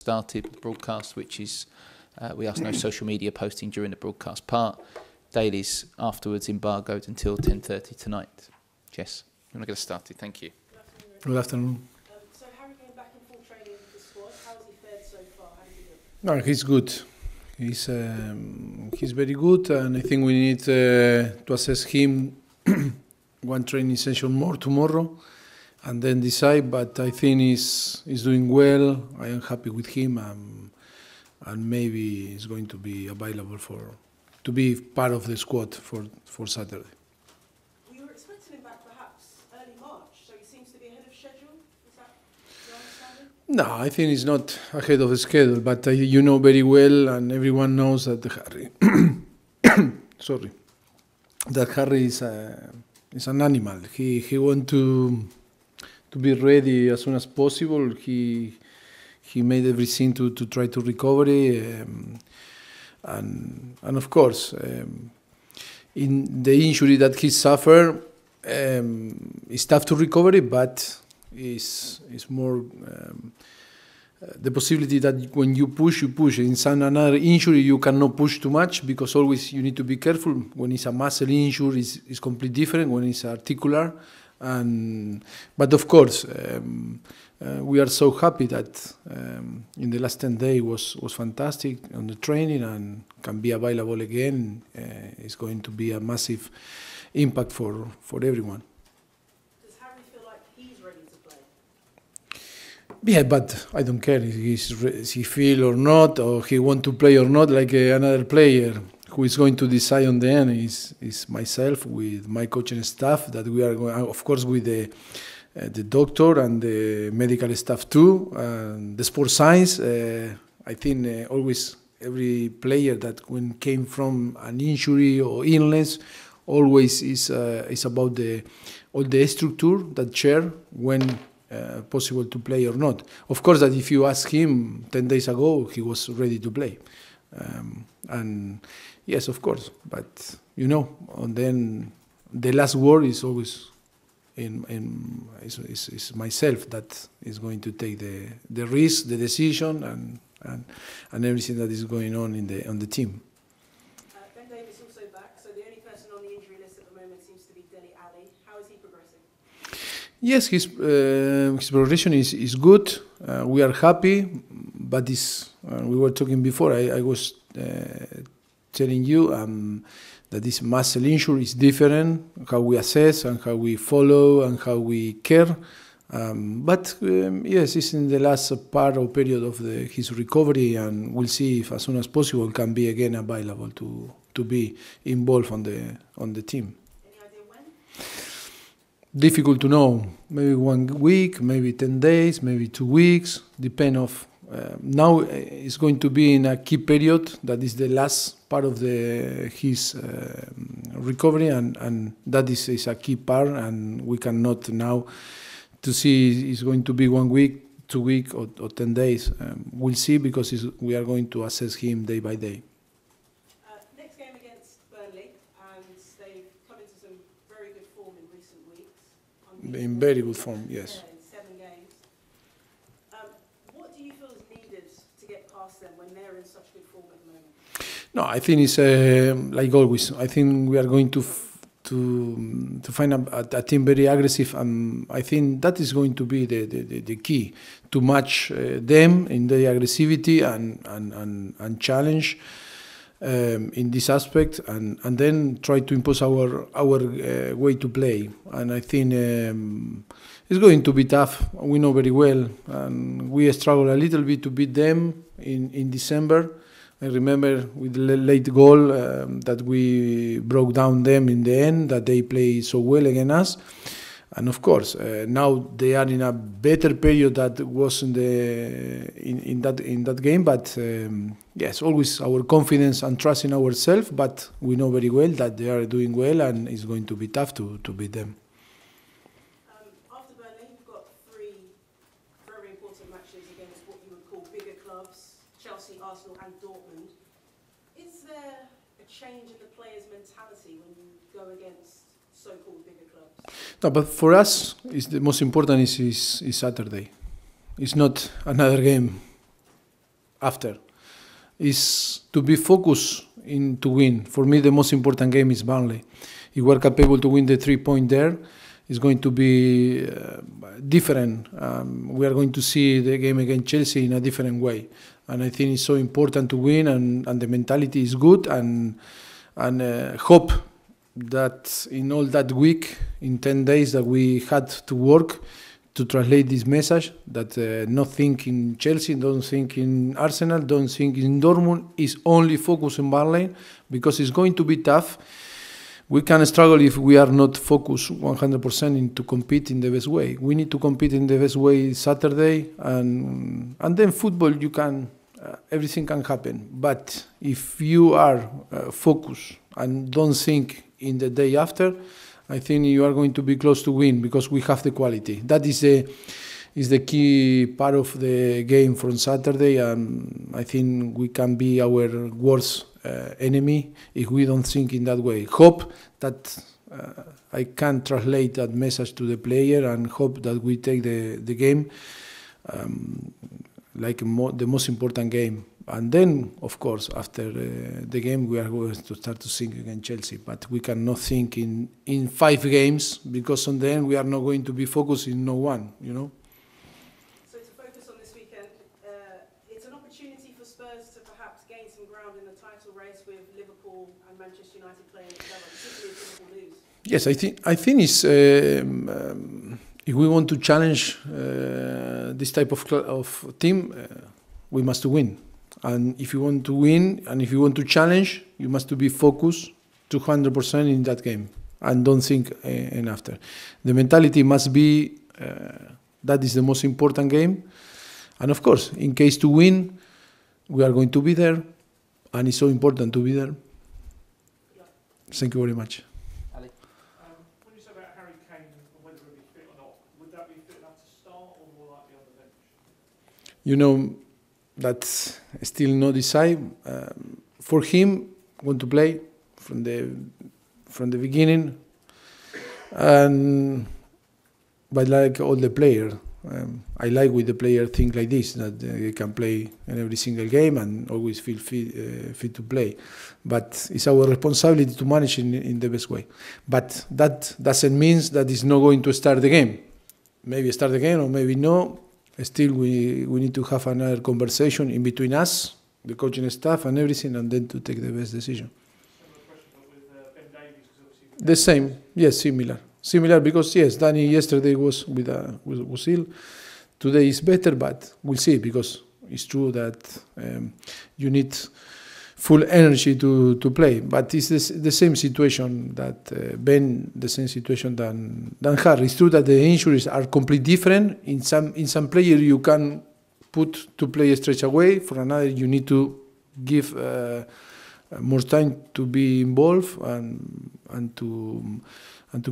started the broadcast, which is we ask no social media posting during the broadcast part. Dailies afterwards embargoed until 10:30 tonight. Jess, you want to get us started? Thank you. Good afternoon. So Harry came back in full training with the squad. How has he fared so far? How did he look? No, he's good. He's very good, and I think we need to assess him one training session more tomorrow, and then decide. But I think he's doing well. I am happy with him, and maybe he's going to be available to be part of the squad for Saturday. We were expecting him back perhaps early March, so he seems to be ahead of schedule. Is that your understanding? No, I think it's not ahead of the schedule, but you know very well, and everyone knows that Harry, that Harry is an animal. He wants to be ready as soon as possible. He made everything to try to recover it, and of course, in the injury that he suffered, it's tough to recover it, but it's more the possibility that when you push. In some another injury, you cannot push too much because always you need to be careful. When it's a muscle injury, it's completely different. When it's articular, but of course, we are so happy that in the last 10 days was fantastic on the training and can be available again. It's going to be a massive impact for everyone. Does Harry feel like he's ready to play? Yeah, but I don't care if he feel or not, or he want to play or not. Like another player who is going to decide on the end is myself with my coaching staff. That we are going, of course, with the doctor and the medical staff too, and the sports science. I think always every player that when came from an injury or illness, always is about all the structure that share when possible to play or not. Of course, that if you ask him 10 days ago, he was ready to play, and yes, of course. But you know, and then the last word is always is myself that is going to take the risk, the decision, and everything that is going on on the team. Ben Davies also back, so the only person on the injury list at the moment seems to be Dele Alli. How is he progressing? Yes, his progression is good. We are happy, but we were talking before. I was telling you that this muscle injury is different, how we assess and how we follow and how we care. But yes, it's in the last part or period of his recovery, and we'll see if as soon as possible can be again available to be involved on the team. Any idea when? Difficult to know. Maybe 1 week, maybe 10 days, maybe 2 weeks. Depend of. Now it's going to be in a key period that is the last part of his recovery, and that is a key part, and we cannot now to see it's going to be 1 week, 2 weeks, or 10 days. We'll see because we are going to assess him day by day. Next game against Burnley, and they've come into some very good form in recent weeks. In very good form, yes. Yeah, in 7 games. What do you feel is needed to get past them when they're in such good form at the moment? No, I think it's like always. I think we are going to find a team very aggressive, and I think that is going to be the key to match them in their aggressivity and challenge in this aspect, and then try to impose our way to play. And I think it's going to be tough. We know very well, and we struggle a little bit to beat them in December. I remember with the late goal that we broke down them in the end, that they play so well against us. And of course, now they are in a better period that was in that game. But yes, always our confidence and trust in ourselves. But we know very well that they are doing well, and it's going to be tough to beat them. After Burnley, you've got 3 very important matches against what you would call bigger clubs: Chelsea, Arsenal, and Dortmund. Is there a change in the players' mentality when you go against so-called bigger clubs? No, but for us, the most important is Saturday. It's not another game. after. Is to be focused in to win. For me, the most important game is Burnley. If we're capable to win the 3 point there, it's going to be different. We are going to see the game against Chelsea in a different way. And I think it's so important to win, and the mentality is good, and hope that in all that week, in 10 days that we had to work to translate this message, that not think in Chelsea, don't think in Arsenal, don't think in Dortmund, is only focus in Burnley, because it's going to be tough. We can struggle if we are not focused 100% into compete in the best way. We need to compete in the best way Saturday, and then football, you can, everything can happen. But if you are focused and don't think in the day after, I think you are going to be close to win, because we have the quality. That is the key part of the game from Saturday, and I think we can be our worst enemy if we don't think in that way. Hope that I can translate that message to the player, and hope that we take the game like the most important game. And then, of course, after the game, we are going to start to think against Chelsea. But we cannot think in 5 games, because on the end we are not going to be focused in no one, you know. So to focus on this weekend, it's an opportunity for Spurs to perhaps gain some ground in the title race with Liverpool and Manchester United playing together, particularly if Liverpool lose. Yes, I think it's if we want to challenge this type of team, we must win. And if you want to win, and if you want to challenge, you must to be focused 200% in that game, and don't think in after. The mentality must be that is the most important game. And of course, in case to win, we are going to be there, and it's so important to be there. Thank you very much. Ali? When you say about Harry Kane and whether he'll be fit or not, would that be fit enough to start, or more likely on the bench? You know, that's still no decide. For him, want to play from the beginning, and but like all the players, I like with the player think like this, that they can play in every single game and always feel fit to play. But it's our responsibility to manage in the best way. But that doesn't mean that it's not going to start the game. Maybe start the game or maybe no. Still, we need to have another conversation in between us, the coaching staff and everything, and then to take the best decision. Similar question, but with Ben Davies, because obviously... The same, yes, similar, because yes, Danny yesterday was was ill. Today is better, but we'll see, because it's true that you need full energy to play. But it's the same situation that Ben, the same situation than Harry. It's true that the injuries are completely different. In some player you can put to play straight away. For another, you need to give more time to be involved and to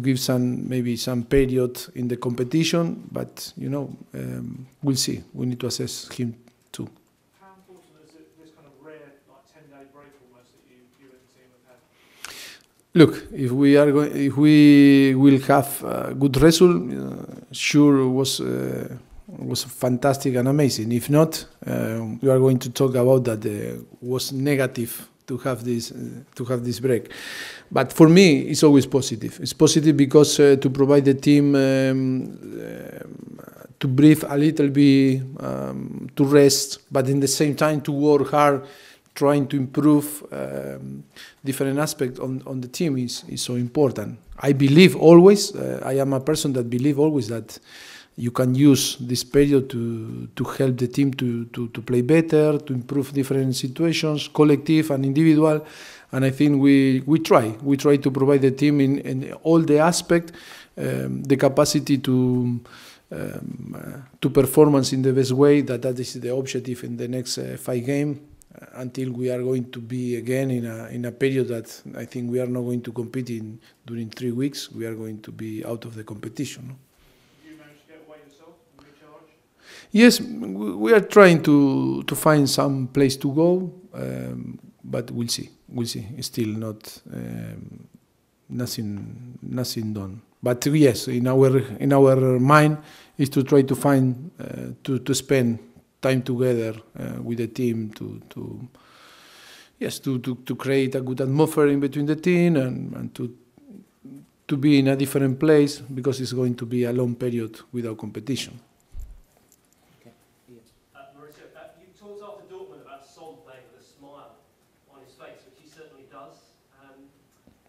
give maybe some period in the competition. But you know, we'll see. We need to assess him too. How important is it, this kind of rare, like 10-day break almost, that you and the team have had? Look, if we will have a good result, sure was fantastic and amazing. If not, we are going to talk about that was negative to have this break. But for me, it's always positive. It's positive because to provide the team to breathe a little bit, to rest, but in the same time to work hard, trying to improve different aspects on the team is so important. I believe always, I am a person that believe always that you can use this period to help the team to play better, to improve different situations, collective and individual. And I think we try to provide the team in all the aspects, the capacity to performance in the best way. That is the objective in the next 5 games, until we are going to be again in a period that I think we are not going to compete in during 3 weeks. We are going to be out of the competition. No? Yes, we are trying to find some place to go, but we'll see. It's still not nothing done. But yes, in our mind is to try to find to spend time together with the team to create a good atmosphere in between the team and to be in a different place, because it's going to be a long period without competition. Mauricio, you talked after Dortmund about Son playing with a smile on his face, which he certainly does.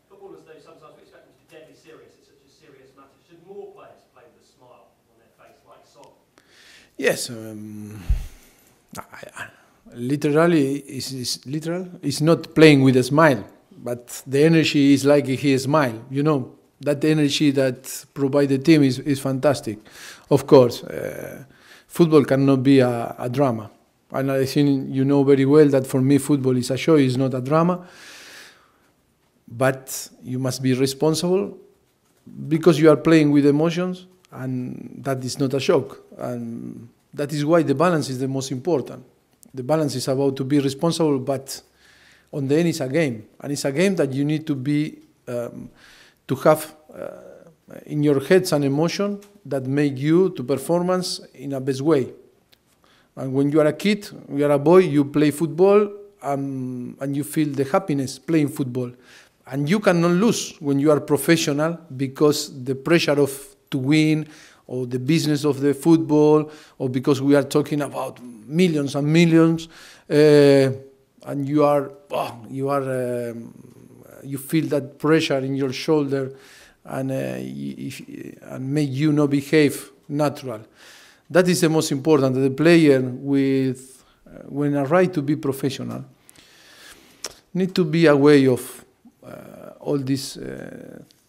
Footballers, though, sometimes we expect them to be deadly serious. It's such a serious matter. Should more players play with a smile on their face, like Son? Yes. Literally, it's not playing with a smile, but the energy is like he smile, you know. That energy that provides the team is fantastic. Of course, football cannot be a drama. And I think you know very well that for me football is a show, it's not a drama. But you must be responsible because you are playing with emotions, and that is not a shock. And that is why the balance is the most important. The balance is about to be responsible, but on the end it's a game. And it's a game that you need to be to have in your head some emotion that make you to performance in a best way. And when you are a kid, you are a boy, you play football and you feel the happiness playing football. And you cannot lose when you are professional, because the pressure of to win, or the business of the football, or because we are talking about millions and millions, and you feel that pressure in your shoulder, and make you not behave natural. That is the most important. The player when a right to be professional, need to be aware of all this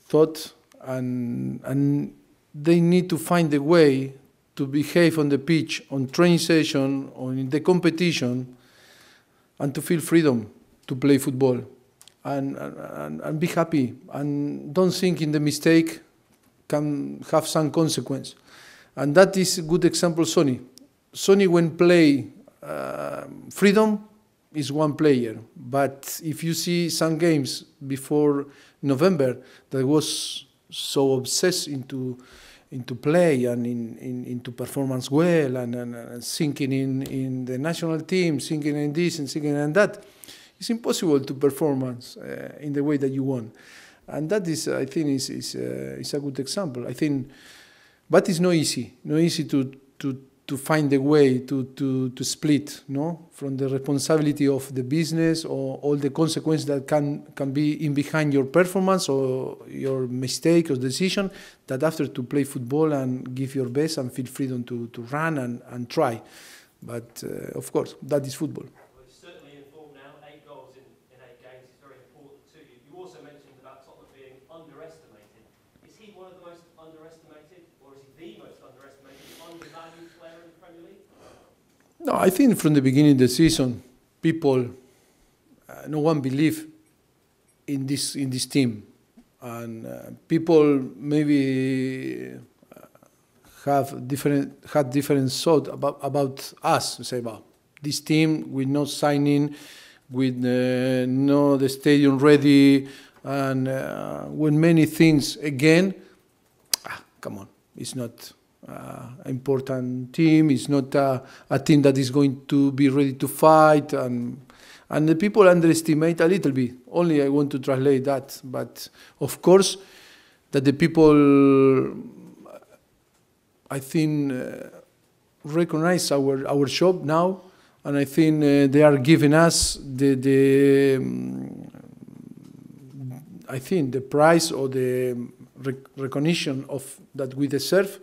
thought, and they need to find a way to behave on the pitch, on training session, or in the competition, and to feel freedom to play football. And be happy, and don't think in the mistake can have some consequence. And that is a good example, Sonny. Sonny, when play freedom, is one player. But if you see some games before November that was so obsessed into play and into performance well, and thinking in the national team, thinking in this and thinking in that, it's impossible to performance in the way that you want. And that is, I think, is a good example. I think, but it's not easy. Not easy to find a way to split, no, from the responsibility of the business or all the consequences that can be in behind your performance or your mistake or decision. That after to play football and give your best and feel freedom to run and try. But of course, that is football. No, I think from the beginning of the season, people, no one believed in this team, and people maybe had different thought about us. Say about this team with no signing, with no the stadium ready, and when many things again. Come on, it's not. Important team. It's not a team that is going to be ready to fight, and the people underestimate a little bit. Only I want to translate that, but of course, that the people, I think, recognize our job now, and I think they are giving us I think the prize or the recognition of that we deserve.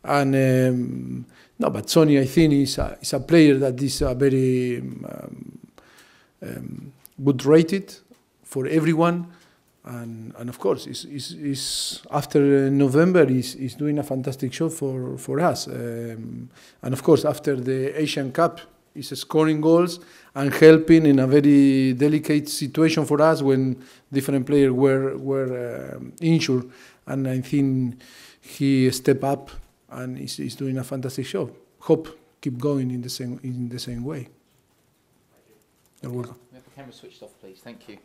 And no, but Sonny, I think, is a player that is a very good rated for everyone, and of course, is after November is doing a fantastic job for us, and of course after the Asian Cup is scoring goals and helping in a very delicate situation for us when different players were injured, and I think he stepped up. And he's doing a fantastic job. Hope keep going in the same way. You're welcome. We have the camera switched off, please. Thank you.